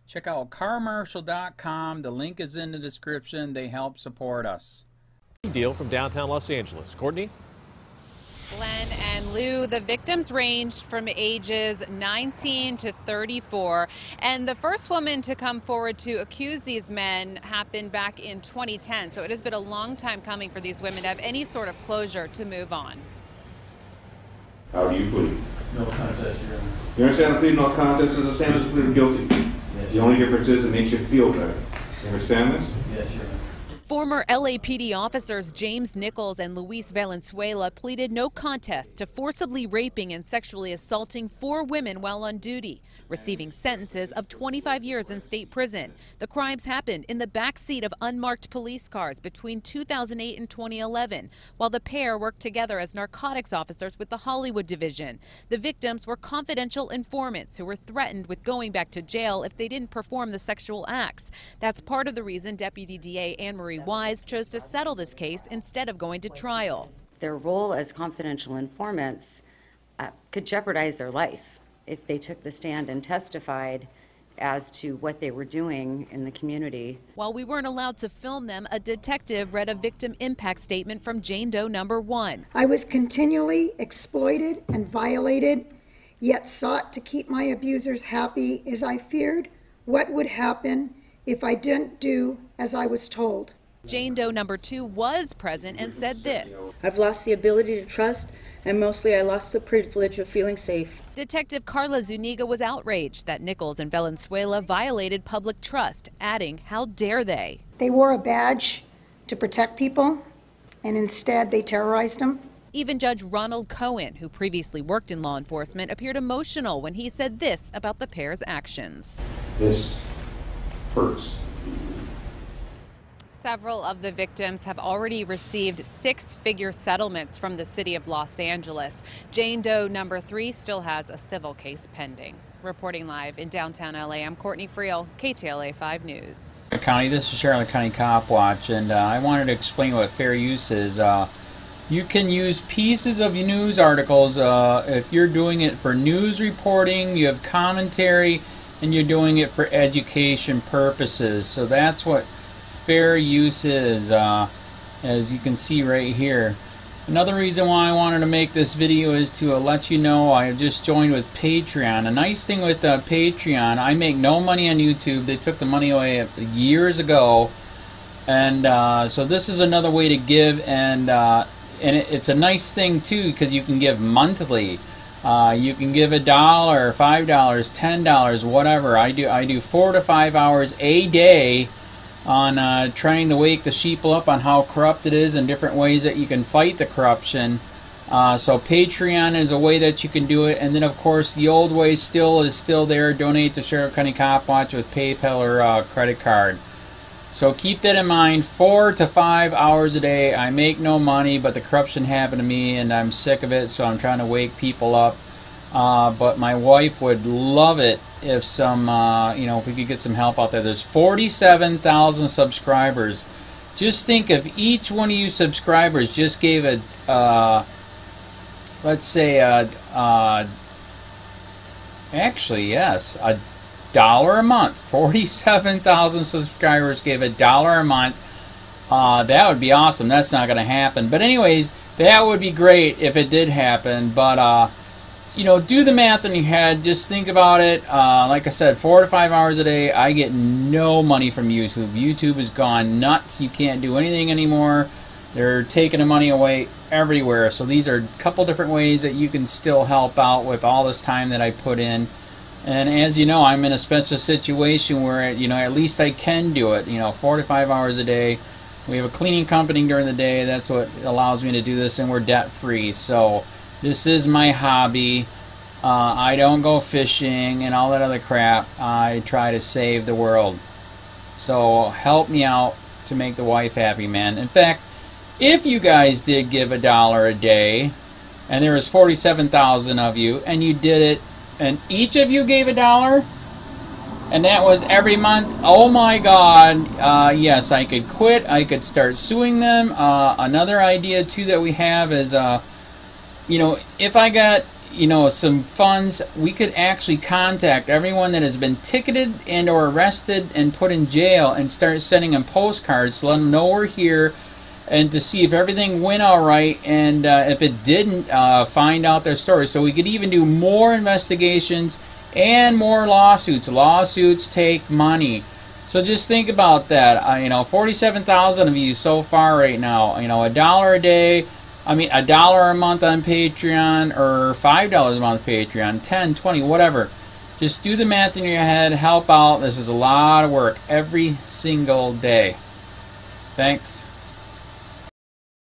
Check out carmarshal.com. The link is in the description. They help support us. Deal from downtown Los Angeles. Courtney? Glenn and Lou, the victims ranged from ages 19 to 34, and the first woman to come forward to accuse these men happened back in 2010, so it has been a long time coming for these women to have any sort of closure to move on. How do you plead? No contest, Your Honor. You understand the plea no contest is the same as pleading guilty? Yes. The only difference is it makes you feel better. You understand this? Yes, Your Honor. Former LAPD officers James Nichols and Luis Valenzuela pleaded no contest to forcibly raping and sexually assaulting 4 women while on duty, receiving sentences of 25 years in state prison. The crimes happened in the backseat of unmarked police cars between 2008 and 2011, while the pair worked together as narcotics officers with the Hollywood division. The victims were confidential informants who were threatened with going back to jail if they didn't perform the sexual acts. That's part of the reason Deputy DA Anne-Marie Wise chose to settle this case instead of going to trial. Their role as confidential informants could jeopardize their life if they took the stand and testified as to what they were doing in the community. While we weren't allowed to film them, a detective read a victim impact statement from Jane Doe number 1. I was continually exploited and violated, yet sought to keep my abusers happy as I feared what would happen if I didn't do as I was told. Jane Doe number 2 was present and said this. I've lost the ability to trust, and mostly I lost the privilege of feeling safe. Detective Carla Zuniga was outraged that Nichols and Valenzuela violated public trust, adding, how dare they? They wore a badge to protect people, and instead they terrorized them. Even Judge Ronald Cohen, who previously worked in law enforcement, appeared emotional when he said this about the pair's actions. This hurts. Several of the victims have already received 6-figure settlements from the city of Los Angeles. Jane Doe number 3 still has a civil case pending. Reporting live in downtown LA, I'm Courtney Friel, KTLA 5 News. County, this is Charlotte County Cop Watch, and I wanted to explain what fair use is. You can use pieces of news articles if you're doing it for news reporting, you have commentary, and you're doing it for education purposes. So that's what fair use is, as you can see right here. Another reason why I wanted to make this video is to let you know I have just joined with Patreon. A nice thing with Patreon, I make no money on YouTube. They took the money away years ago, and so this is another way to give, and it's a nice thing too because you can give monthly. You can give $1, $5, $10, whatever. I do 4 to 5 hours a day on trying to wake the sheeple up on how corrupt it is and different ways that you can fight the corruption. So Patreon is a way that you can do it, and then of course the old way is still there. Donate to Charlotte County Cop Watch with PayPal or credit card. So keep that in mind. 4 to 5 hours a day. I make no money, but the corruption happened to me and I'm sick of it, so I'm trying to wake people up. But my wife would love it if if we could get some help out there. There's 47,000 subscribers. Just think if each one of you subscribers just gave let's say actually yes, $1 a month. 47,000 subscribers gave $1 a month. That would be awesome. That's not going to happen. But anyways, that would be great if it did happen. But do the math in your head. Just think about it. Like I said, 4 to 5 hours a day. I get no money from YouTube. YouTube has gone nuts. You can't do anything anymore. They're taking the money away everywhere. So these are a couple different ways that you can still help out with all this time that I put in. And as you know, I'm in a special situation where, at least I can do it. 4 to 5 hours a day. We have a cleaning company during the day. That's what allows me to do this, and we're debt free. So this is my hobby. I don't go fishing and all that other crap. I try to save the world. So help me out to make the wife happy, man. In fact, if you guys did give $1 a day, and there was 47,000 of you, and you did it, and each of you gave $1, and that was every month, oh my God, yes, I could quit. I could start suing them. Another idea too that we have is, if you know, some funds, we could actually contact everyone that has been ticketed and or arrested and put in jail and start sending them postcards to let them know we're here and to see if everything went all right, and if it didn't, find out their story. So we could even do more investigations and more lawsuits. Lawsuits take money. So just think about that. You know, 47,000 of you so far right now. You know, $1 a day. I mean, $1 a month on Patreon, or $5 a month Patreon, 10, 20, whatever. Just do the math in your head. Help out. This is a lot of work every single day. Thanks.